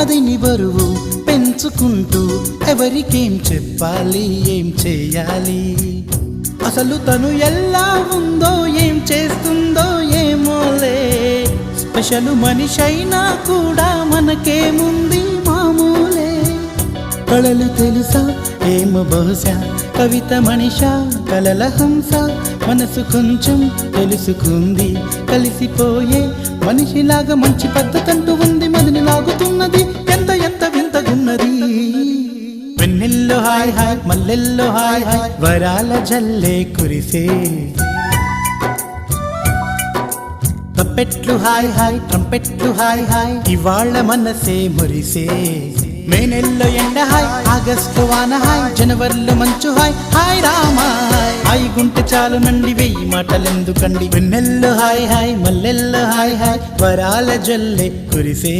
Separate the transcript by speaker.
Speaker 1: మదిని బరువు పెంచుకుంటూ ఎవరికేం చెప్పాలి ఏం చేయాలి అసలు తను ఎలా ఉందో ఏం చేస్తుందో ఏమోలే స్పెషల్ మనిషైనా కూడా మనకేముంది మామూలే కళలు తెలుసా ఏమో బహుశా కవిత మనిషా కలల హంస మనసు కొంచెం తెలుసుకుంది కలిసిపోయే మనిషిలాగా మంచి పద్ధతంటూ ఉంది మదిని లాగుతున్నది ఎంత ఎంత వింతగున్నది వెన్నెల్లో హాయ్ హాయ్ మల్లెల్లో హాయ్ హాయ్ వరాల జల్లే కురిసే తప్పెట్లు హాయ్ హాయ్ ట్రంపెట్లు హాయ్ హాయ్ ఇవాళ్ళ మనసే మురిసే మే నెలలో ఎండ హాయ్ ఆగస్టు వాన హాయ్ జనవరిలో మంచు హాయ్ హాయ్ రామా హాయ్ గుంటె చాలు నండి వెయ్యి మాటలెందుకండి వెన్నెల్లో హాయ్ హాయ్ మల్లెల్లో హాయ్ హాయ్ వరాల జల్లే కురిసే